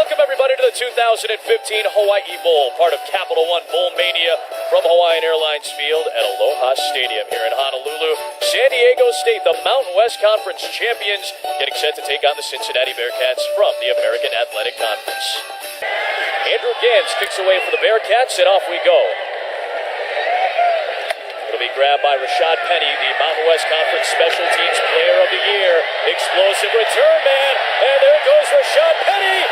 Welcome, everybody, to the 2015 Hawaii Bowl, part of Capital One Bowl Mania from Hawaiian Airlines Field at Aloha Stadium here in Honolulu. San Diego State, the Mountain West Conference champions, getting set to take on the Cincinnati Bearcats from the American Athletic Conference. Andrew Gans kicks away for the Bearcats, and off we go. It'll be grabbed by Rashad Penny, the Mountain West Conference Special Teams Player of the Year. Explosive return, man, and there goes Rashad Penny.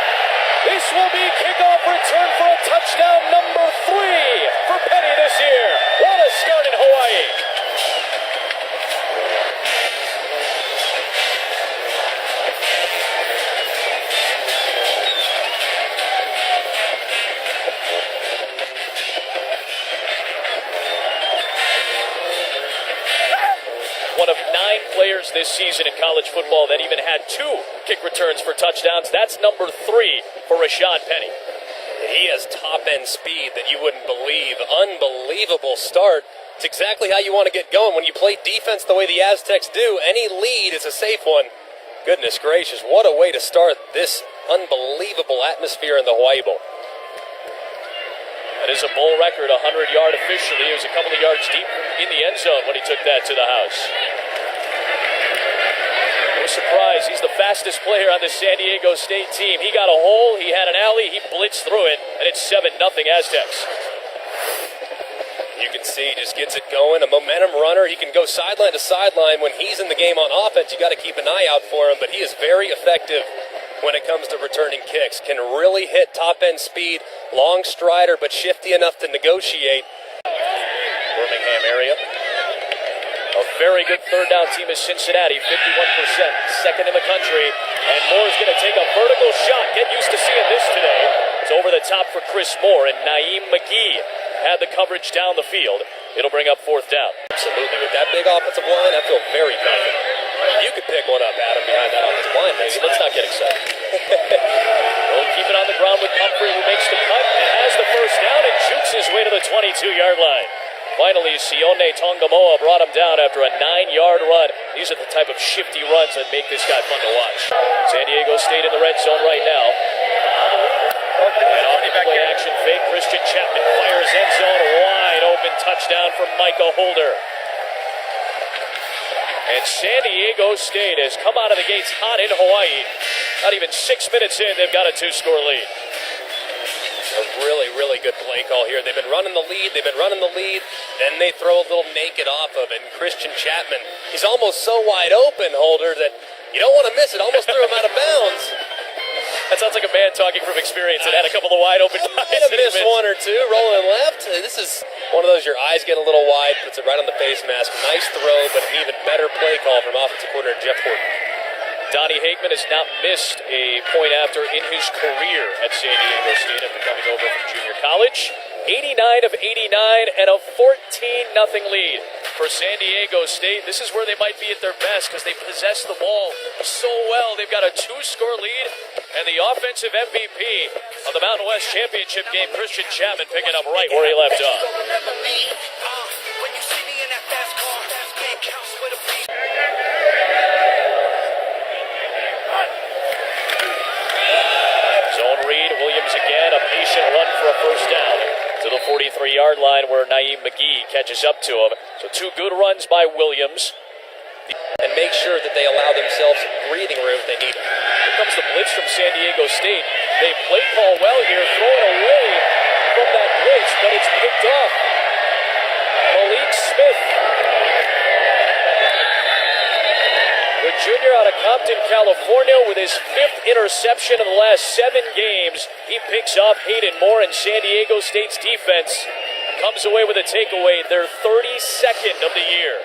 This will be kickoff return for a touchdown number 3 for Penny this year. What a start in Hawaii. One of 9 players this season in college football that even had 2 kick returns for touchdowns. That's number 3 for Rashad Penny. He has top-end speed that you wouldn't believe. Unbelievable start. It's exactly how you want to get going. When you play defense the way the Aztecs do, any lead is a safe one. Goodness gracious, what a way to start this unbelievable atmosphere in the Hawaii Bowl. That is a bowl record, 100-yard officially. It was a couple of yards deep in the end zone when he took that to the house. No surprise, he's the fastest player on the San Diego State team. He got a hole, he had an alley, he blitzed through it, and it's 7-0 Aztecs. You can see, just gets it going, a momentum runner. He can go sideline to sideline. When he's in the game on offense, you got to keep an eye out for him, but he is very effective when it comes to returning kicks. Can really hit top-end speed, long strider, but shifty enough to negotiate. Birmingham area. A very good third down team is Cincinnati, 51%, second in the country. And Moore's going to take a vertical shot. Get used to seeing this today. It's over the top for Chris Moore, and Naeem McGee had the coverage down the field. It'll bring up 4th down. Absolutely. With that big offensive line, I feel very confident. You could pick one up, Adam, behind that offensive line. Maybe. Let's not get excited. We'll keep it on the ground with Humphrey, who makes the cut and has the first down and shoots his way to the 22-yard line. Finally, Sione Tongamoa brought him down after a 9-yard run. These are the type of shifty runs that make this guy fun to watch. San Diego State in the red zone right now. And on the play action fake, Christian Chapman fires end zone, wide open touchdown from Micah Holder. And San Diego State has come out of the gates hot in Hawaii. Not even 6 minutes in, they've got a 2-score lead. A really, really good play call here. They've been running the lead, then they throw a little naked off of it. And Christian Chapman, he's almost so wide open, Holder, that you don't want to miss it. Almost threw him out of bounds. That sounds like a man talking from experience that had a couple of wide open guys. Might have missed one or two, rolling left. This is one of those, your eyes get a little wide, puts it right on the face mask. Nice throw, but an even better play call from offensive coordinator Jeff Horton. Donnie Hageman has not missed a point after in his career at San Diego State after coming over from junior college. 89 of 89 and a 14-0 lead for San Diego State. This is where they might be at their best because they possess the ball so well. They've got a 2-score lead, and the offensive MVP of the Mountain West Championship game, Christian Chapman, picking up right where he left off. Zone read, Williams again, a patient run for a first down to the 43-yard line where Naeem McGee catches up to him. So 2 good runs by Williams. And make sure that they allow themselves some breathing room if they need it. Here comes the blitz from San Diego State. They play call well here, throwing away from that blitz, but it's picked off. Malik Smith, the junior out of Compton, California, with his 5th interception in the last 7 games. He picks off Hayden Moore, and San Diego State's defense comes away with a takeaway, their 32nd of the year.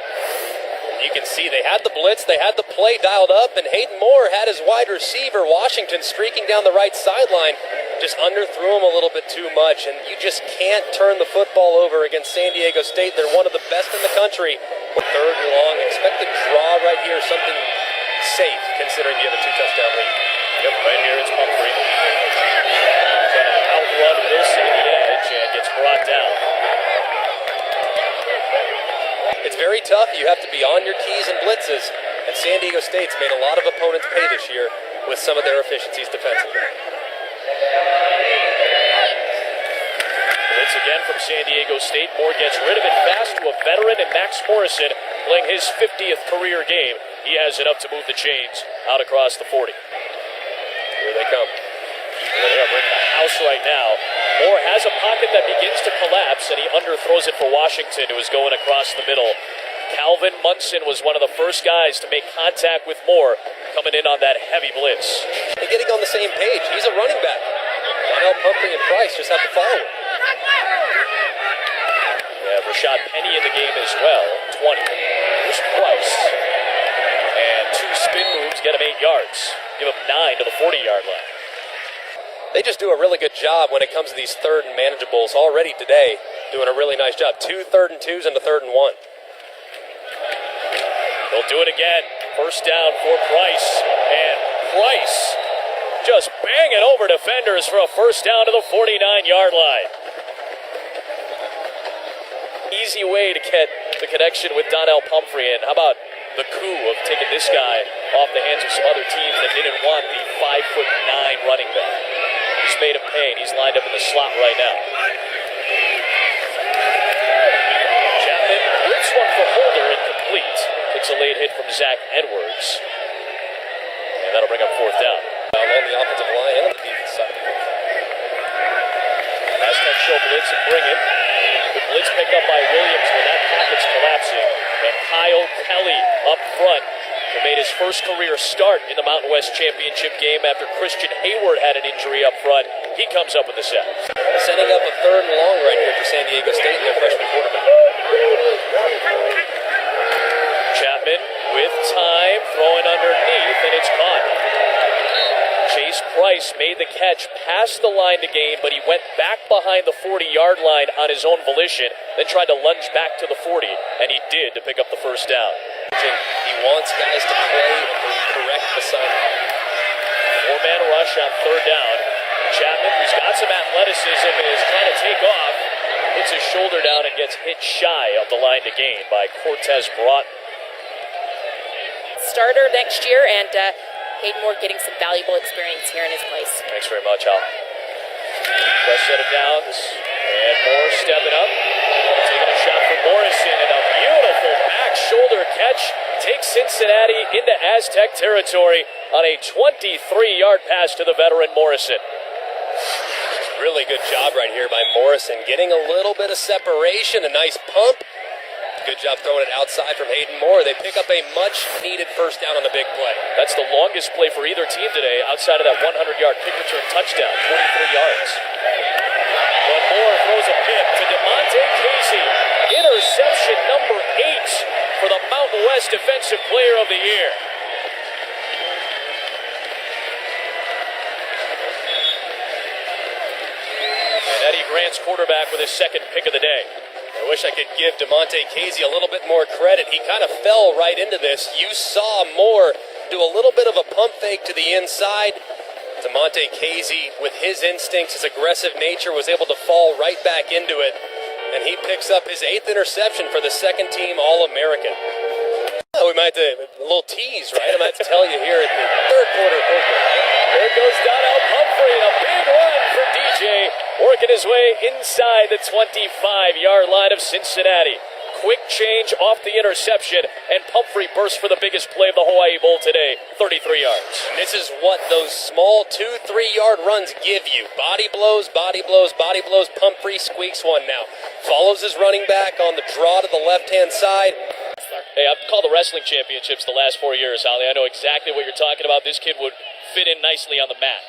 You can see they had the blitz, they had the play dialed up, and Hayden Moore had his wide receiver, Washington, streaking down the right sideline. Just underthrew him a little bit too much, and you just can't turn the football over against San Diego State. They're one of the best in the country. 3rd and long, expect a draw right here, something safe considering you have a 2-touchdown lead. Yep, right here it's Humphrey. Trying to outrun Wilson at the edge and gets brought down. It's very tough. You have to be on your keys and blitzes, and San Diego State's made a lot of opponents pay this year with some of their efficiencies defensively. from San Diego State. Moore gets rid of it fast to a veteran and Max Morrison playing his 50th career game. He has enough to move the chains out across the 40. Here they come. They're bringing the house right now. Moore has a pocket that begins to collapse, and he underthrows it for Washington, who is going across the middle. Calvin Munson was one of the first guys to make contact with Moore, coming in on that heavy blitz. They're getting on the same page. He's a running back. Donnell Pumphrey and Price just have to follow him. We have Rashad Penny in the game as well. 20. Here's Price. And 2 spin moves get him 8 yards. Give him 9 to the 40-yard line. They just do a really good job when it comes to these third and manageables already today. Doing a really nice job. 2 3rd and 2s and a 3rd and 1. They'll do it again. First down for Price. And Price just banging over defenders for a first down to the 49-yard line. Easy way to get the connection with Donnell Pumphrey. And how about the coup of taking this guy off the hands of some other teams that didn't want the 5'9" running back. He's made him pay, and he's lined up in the slot right now. Chapman whips one for Holder, incomplete. Takes a late hit from Zach Edwards. And that'll bring up 4th down. On the offensive line and on the defensive side. Aztecs show blitz and bring it. The blitz picked up by Williams when that pocket's collapsing. And Kyle Kelly up front, who made his first career start in the Mountain West Championship game after Christian Hayward had an injury up front. He comes up with the sack. Setting up a 3rd and long right here for San Diego State and their freshman quarterback. Chapman with time, throwing underneath, and it's caught. Chase Price made the catch past the line to gain, but he went back behind the 40-yard line on his own volition, then tried to lunge back to the 40, and he did to pick up the first down. He wants guys to play the correct assignment. 4-man rush on 3rd down. Chapman, who's got some athleticism, is trying to take off, puts his shoulder down and gets hit shy of the line to gain by Cortez Broughton. Starter next year, and Hayden Moore getting some valuable experience here in his place. Thanks very much, Al. Fresh set of downs, and Moore stepping up, taking a shot from Morrison, and a beautiful back shoulder catch takes Cincinnati into Aztec territory on a 23-yard pass to the veteran Morrison. Really good job right here by Morrison, getting a little bit of separation, a nice pump. Good job throwing it outside from Hayden Moore. They pick up a much-needed first down on the big play. That's the longest play for either team today outside of that 100-yard kick return touchdown, 23 yards. But Moore throws a pick to DeMonte Casey. Interception number 8 for the Mountain West Defensive Player of the Year. And Eddie Grant's quarterback with his second pick of the day. I wish I could give DeMonte Casey a little bit more credit. He kind of fell right into this. You saw Moore do a little bit of a pump fake to the inside. DeMonte Casey, with his instincts, his aggressive nature, was able to fall right back into it. And he picks up his 8th interception for the second-team All-American. Oh, we might have to, a little tease, right? I might have to tell you here at the 3rd quarter. There goes Donnell Pumphrey, and a big run for DJ, working his way inside the 25-yard line of Cincinnati. Quick change off the interception, and Pumphrey bursts for the biggest play of the Hawaii Bowl today, 33 yards. And this is what those small 2-3-yard runs give you. Body blows, body blows, body blows. Pumphrey squeaks one now. Follows his running back on the draw to the left-hand side. Hey, I've called the wrestling championships the last 4 years, Holly. I know exactly what you're talking about. This kid would fit in nicely on the mat.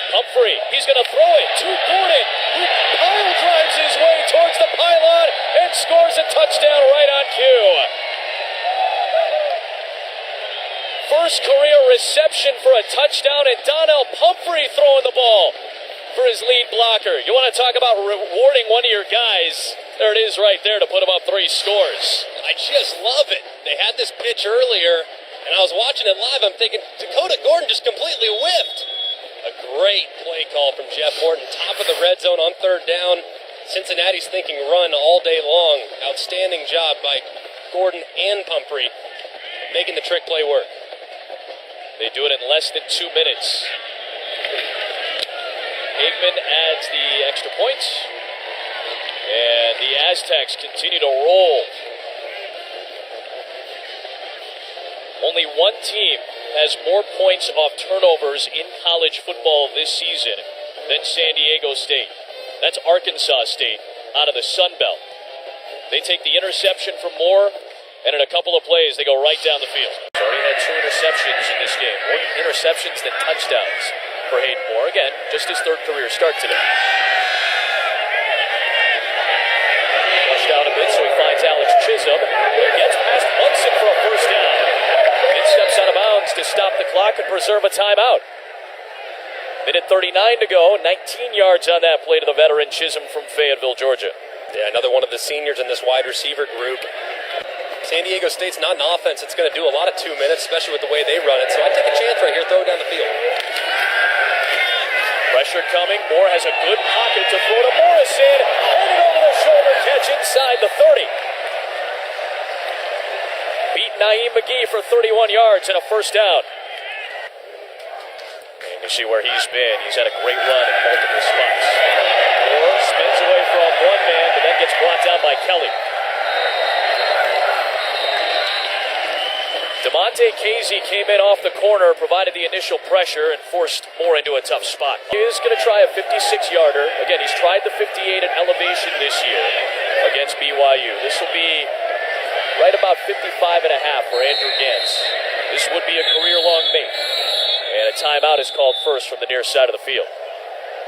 Pumphrey, he's going to throw it to Gordon, who pile drives his way towards the pylon and scores a touchdown right on cue. First career reception for a touchdown, and Donnell Pumphrey throwing the ball for his lead blocker. You want to talk about rewarding one of your guys? There it is right there to put him up 3 scores. I just love it. They had this pitch earlier, and I was watching it live. I'm thinking, Dakota Gordon just completely whiffed. A great play call from Jeff Horton. Top of the red zone on 3rd down. Cincinnati's thinking run all day long. Outstanding job by Gordon and Pumphrey, making the trick play work. They do it in less than 2 minutes. Higman adds the extra points. And the Aztecs continue to roll. Only one team has more points off turnovers in college football this season than San Diego State. That's Arkansas State out of the Sun Belt. They take the interception from Moore, and in a couple of plays, they go right down the field. He's already had 2 interceptions in this game. More interceptions than touchdowns for Hayden Moore. Again, just his 3rd career start today. Flushed down a bit, so he finds Alex Chisholm. Gets past Munson for a first down. And steps out of bounds to stop the clock and preserve a timeout. Minute 39 to go. 19 yards on that play to the veteran Chisholm from Fayetteville, Georgia. Yeah, another one of the seniors in this wide receiver group. San Diego State's not an offense that's going to do a lot of 2 minutes, especially with the way they run it. So I take a chance right here, throw it down the field. Pressure coming. Moore has a good pocket to throw to Morrison. And an over-the-shoulder catch inside the 30. Beat Naeem McGee for 31 yards and a first down. And you see where he's been. He's had a great run in multiple spots. Moore spins away from one man, but then gets brought down by Kelly. DeMonte Casey came in off the corner, provided the initial pressure, and forced Moore into a tough spot. He is going to try a 56-yarder. Again, he's tried the 58 at elevation this year against BYU. This will be right about 55.5 for Andrew Gantz. This would be a career-long make. And a timeout is called first from the near side of the field.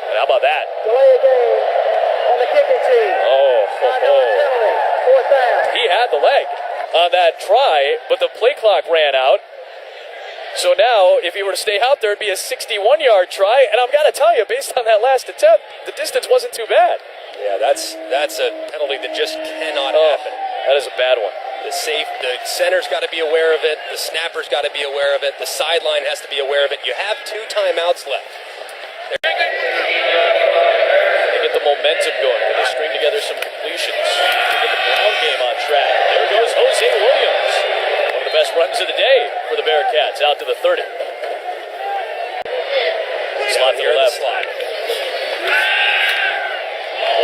And how about that? Delay a game on the kicking team. Fourth down. He had the leg on that try, but the play clock ran out. So now, if he were to stay out there, it'd be a 61-yard try. And I've got to tell you, based on that last attempt, the distance wasn't too bad. Yeah, that's a penalty that just cannot happen. That is a bad one. The center's got to be aware of it. The snapper's got to be aware of it. The sideline has to be aware of it. You have 2 timeouts left. They get the momentum going. They string together some completions. They get the Brown game on track. There goes Jose Williams. One of the best runs of the day for the Bearcats. Out to the 30. Slot to the left.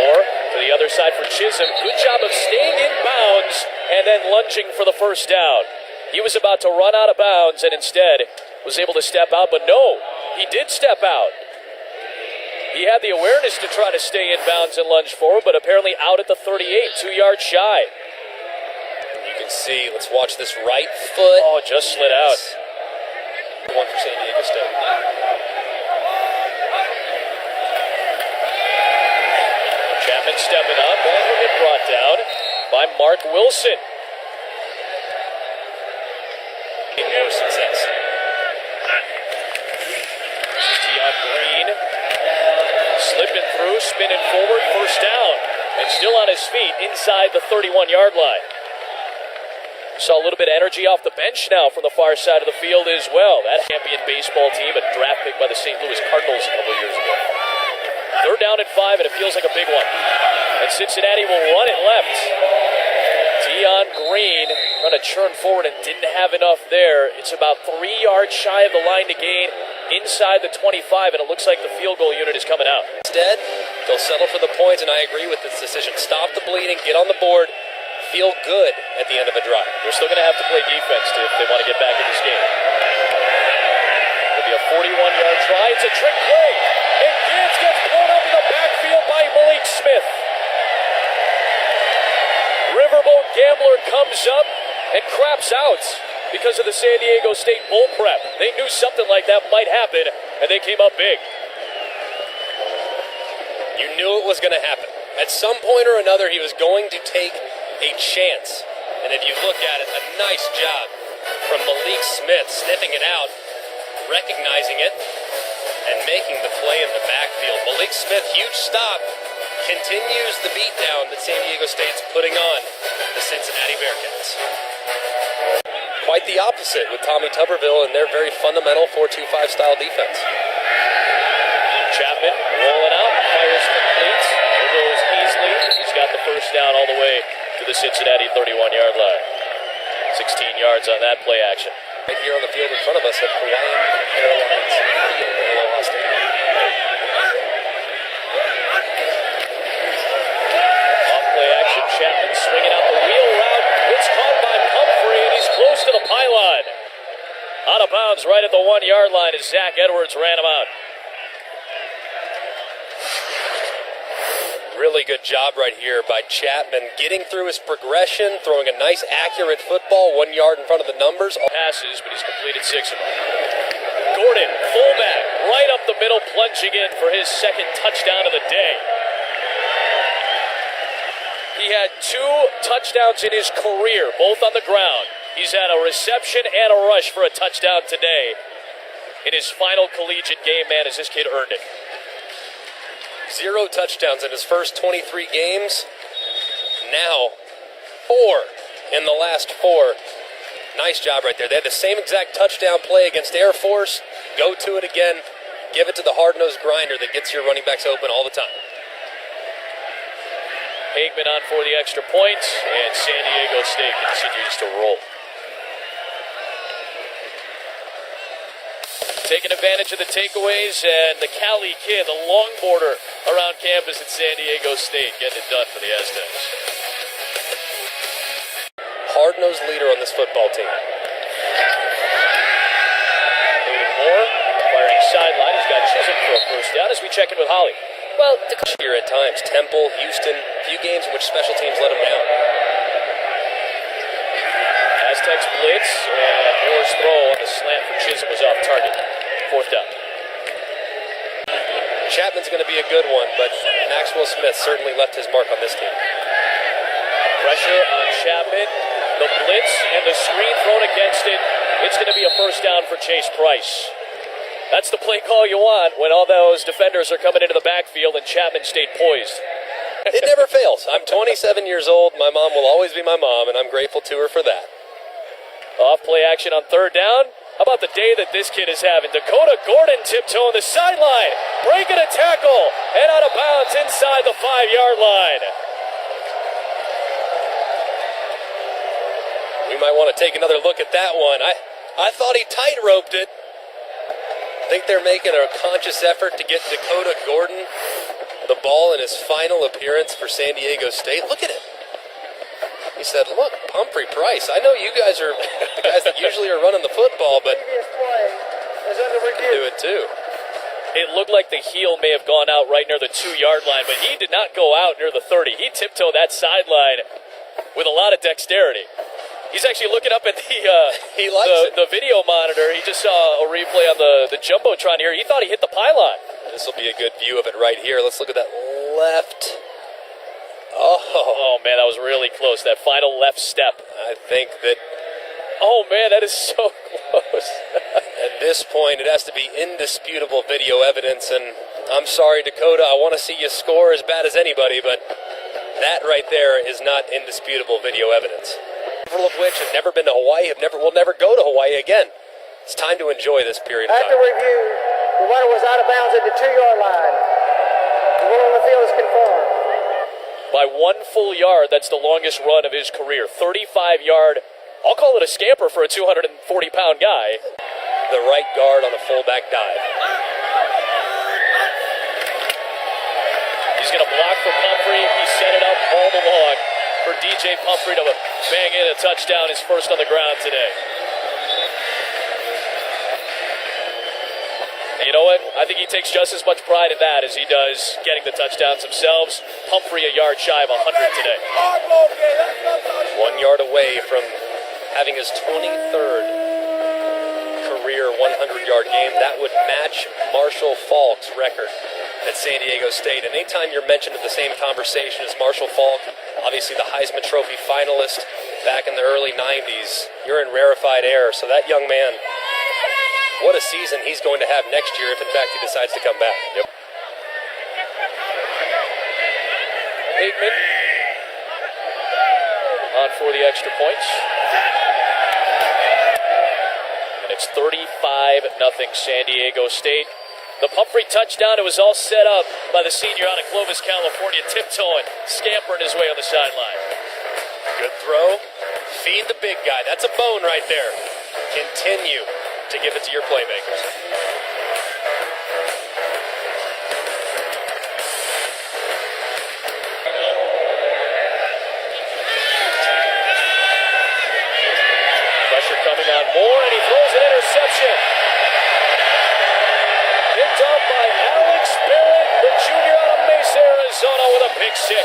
Moore to the other side for Chisholm. Good job of staying in bounds and then lunging for the first down. He was about to run out of bounds and instead was able to step out, but no, he did step out. He had the awareness to try to stay in bounds and lunge forward, but apparently out at the 38, 2 yards shy. You can see, let's watch this right foot. Oh, just slid out. One for San Diego State. Chapman stepping up, and will get brought down by Mark Wilson. No success. Tion Green slipping through, spinning forward, first down, and still on his feet inside the 31-yard line. Saw a little bit of energy off the bench now from the far side of the field as well. That champion baseball team, a draft pick by the St. Louis Cardinals a couple years ago. 3rd down and 5, and it feels like a big one. And Cincinnati will run it left. Tion Green trying to churn forward and didn't have enough there. It's about 3 yards shy of the line to gain inside the 25, and it looks like the field goal unit is coming out. Instead, they'll settle for the points, and I agree with this decision. Stop the bleeding, get on the board, feel good at the end of a drive. They're still going to have to play defense if they want to get back in this game. It'll be a 41-yard try. It's a trick play, and Gantz gets blown up in the backfield by Malik Smith. Riverboat Gambler comes up and craps out because of the San Diego State bull prep. They knew something like that might happen, and they came up big. You knew it was going to happen. At some point or another, he was going to take a chance. And if you look at it, a nice job from Malik Smith sniffing it out, recognizing it, and making the play in the backfield. Malik Smith, huge stop, continues the beatdown that San Diego State's putting on the Cincinnati Bearcats. Quite the opposite with Tommy Tuberville and their very fundamental 4-2-5 style defense. Chapman rolling out, fires complete. There goes Easley. He's got the first down all the way to the Cincinnati 31-yard line. 16 yards on that play action. Right here on the field in front of us at Hawaiian Airlines Field in Aloha Stadium. Chapman's right at the 1 yard line as Zach Edwards ran him out. Really good job right here by Chapman, getting through his progression, throwing a nice, accurate football 1 yard in front of the numbers. Passes, but he's completed 6 of them. Gordon, fullback, right up the middle, plunging in for his second touchdown of the day. He had 2 touchdowns in his career, both on the ground. He's had a reception and a rush for a touchdown today. In his final collegiate game, man, has this kid earned it. 0 touchdowns in his first 23 games. Now, 4 in the last 4. Nice job right there. They had the same exact touchdown play against Air Force. Go to it again. Give it to the hard-nosed grinder that gets your running backs open all the time. Hageman on for the extra point, and San Diego State continues to roll. Taking advantage of the takeaways, and the Cali kid, the longboarder around campus at San Diego State, getting it done for the Aztecs. Hard-nosed leader on this football team. Moving more, firing sideline. He's got Chisholm for a first down as we check in with Holly. Well, Here at times, Temple, Houston, a few games in which special teams let them down. Aztecs blitz, and Moore's throw on the slant for Chisholm was off target. 4th down. Chapman's going to be a good one, but Maxwell Smith certainly left his mark on this team. Pressure on Chapman, the blitz, and the screen thrown against it. It's going to be a first down for Chase Price. That's the play call you want when all those defenders are coming into the backfield and Chapman stayed poised. It never fails. I'm 27 years old. My mom will always be my mom, and I'm grateful to her for that. Off play action on 3rd down. How about the day that this kid is having? Dakota Gordon tiptoeing the sideline, breaking a tackle, and out of bounds inside the 5-yard line. We might want to take another look at that one. I thought he tight-roped it. I think they're making a conscious effort to get Dakota Gordon the ball in his final appearance for San Diego State. Look at it. He said, look, Humphrey Price, I know you guys are the guys that usually are running the football, but Previous play is under you can review. do it too. It looked like the heel may have gone out right near the 2-yard line, but he did not go out near the 30. He tiptoed that sideline with a lot of dexterity. He's actually looking up at He likes it. the video monitor. He just saw a replay on the Jumbotron here. He thought he hit the pylon. This will be a good view of it right here. Let's look at that left. Oh, man, that was really close. That final left step. I think that Oh, man, that is so close. at this point it has to be indisputable video evidence. And I'm sorry, Dakota, I want to see you score as bad as anybody, but that right there is not indisputable video evidence. Several of which have never been to Hawaii, will never go to Hawaii again. It's time to enjoy this period of After time. review, the runner was out of bounds at the 2-yard line. The rule on the field is confirmed. By 1 full yard, that's the longest run of his career. 35-yard, I'll call it a scamper for a 240-pound guy. The right guard on a fullback dive. He's going to block for Pumphrey. He set it up all along for DJ Pumphrey to bang in a touchdown, his first on the ground today. And you know what? I think he takes just as much pride in that as he does getting the touchdowns themselves. Pumphrey a yard shy of 100 today. 1 yard away from having his 23rd career 100-yard game. That would match Marshall Falk's record at San Diego State. And anytime you're mentioned in the same conversation as Marshall Falk, obviously the Heisman Trophy finalist back in the early 90s, you're in rarefied air. So that young man, what a season he's going to have next year if, in fact, he decides to come back. Yep. Hageman on for the extra points. And it's 35-0 San Diego State. The Pumphrey touchdown, it was all set up by the senior out of Clovis, California, tiptoeing, scampering his way on the sideline. Good throw. Feed the big guy. That's a bone right there. Continue to give it to your playmakers. Pressure coming on Moore, and he throws an interception. pick six.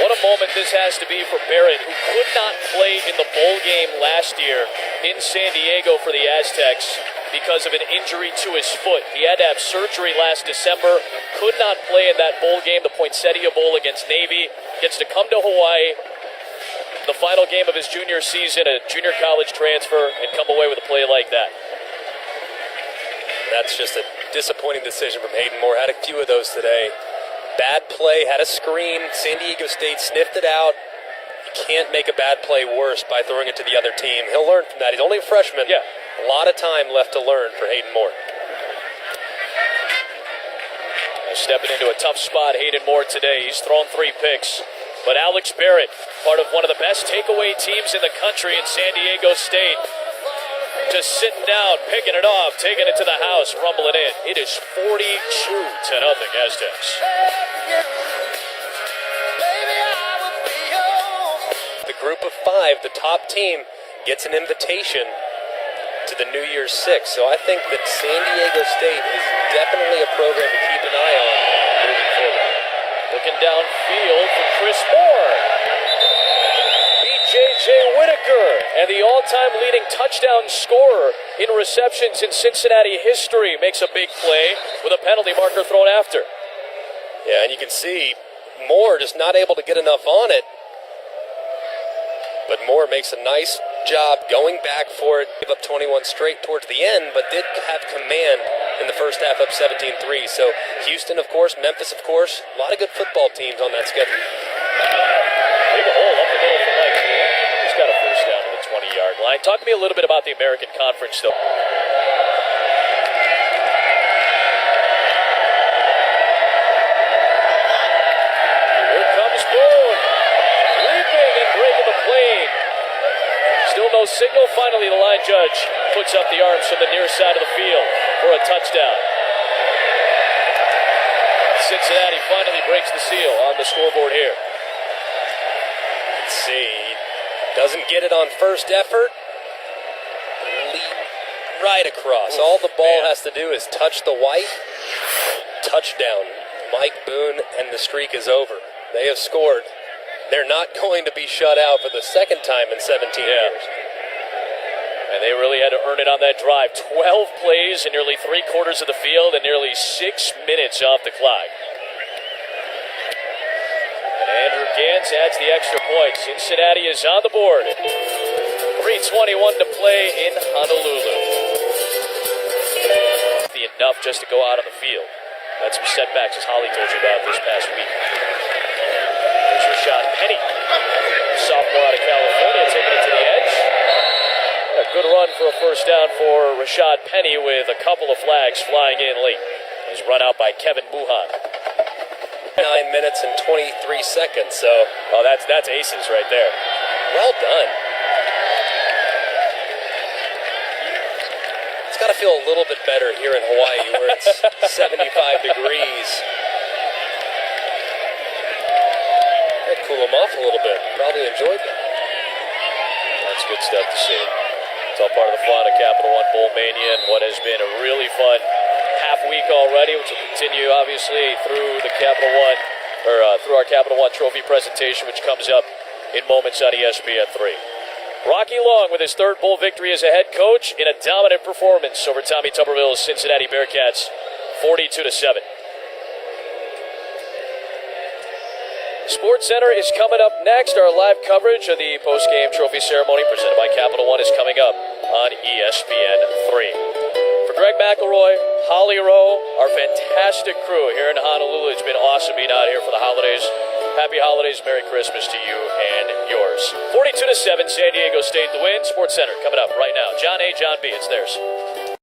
What a moment this has to be for Barrett, who could not play in the bowl game last year in San Diego for the Aztecs because of an injury to his foot. He had to have surgery last December, could not play in that bowl game, the Poinsettia Bowl against Navy, gets to come to Hawaii, the final game of his junior season, a junior college transfer, and come away with a play like that. That's just a disappointing decision from Hayden Moore. Had a few of those today. Bad play, had a screen. San Diego State sniffed it out. You can't make a bad play worse by throwing it to the other team. He'll learn from that. He's only a freshman. Yeah. A lot of time left to learn for Hayden Moore. Stepping into a tough spot, Hayden Moore today. He's thrown 3 picks. But Alex Barrett, part of one of the best takeaway teams in the country in San Diego State, just sitting down, picking it off, taking it to the house, rumbling in. It is 42-0 Aztecs. The group of 5, the top team, gets an invitation to the New Year's Six. So I think that San Diego State is definitely a program to keep an eye on moving forward. Looking downfield for Chris Moore. B.J. Whitaker, and the all-time leading touchdown scorer in receptions in Cincinnati history, makes a big play with a penalty marker thrown after. Yeah, and you can see Moore just not able to get enough on it. But Moore makes a nice job going back for it, give up 21 straight towards the end, but did have command in the first half, up 17-3. So Houston, of course, Memphis, of course, a lot of good football teams on that schedule. Big hole up the middle for Mike. He's got a first down to the 20-yard line. Talk to me a little bit about the American Conference, though. Here comes Boone, leaping and breaking the plane. Still no signal. Finally, the line judge puts up the arms from the near side of the field for a touchdown. Cincinnati finally breaks the seal on the scoreboard here. Let's see. Doesn't get it on first effort. Leap right across. All the ball has to do is touch the white. Touchdown. Mike Boone, and the streak is over. They have scored. They're not going to be shut out for the second time in 17 years. And they really had to earn it on that drive. 12 plays in nearly 3/4 of the field and nearly 6 minutes off the clock. And Andrew Gantz adds the extra point. Cincinnati is on the board. 3:21 to play in Honolulu. Enough just to go out on the field. Had some setbacks, as Holly told you about this past week. There's Rashad Penny, sophomore out of California, taking it to the edge. A good run for a first down for Rashad Penny with a couple of flags flying in late. He's run out by Kevin Buhan. 9 minutes and 23 seconds, so... Oh, that's aces right there. Well done. It's got to feel a little bit better here in Hawaii where it's 75 degrees. That'd cool them off a little bit. Probably enjoyed that. That's good stuff to see. It's all part of the fun of Capital One Bowl Mania and what has been a really fun half week already, which will continue obviously through the Capital One, or through our Capital One Trophy presentation, which comes up in moments on ESPN 3. Rocky Long with his third bowl victory as a head coach in a dominant performance over Tommy Tuberville's Cincinnati Bearcats, 42-7. Sports Center is coming up next. Our live coverage of the post-game trophy ceremony presented by Capital One is coming up on ESPN 3. For Greg McElroy, Holly Rowe, our fantastic crew here in Honolulu, it's been awesome being out here for the holidays. Happy holidays, Merry Christmas to you and yours. 42-7, San Diego State the win. Sports Center coming up right now. John A, John B, it's theirs.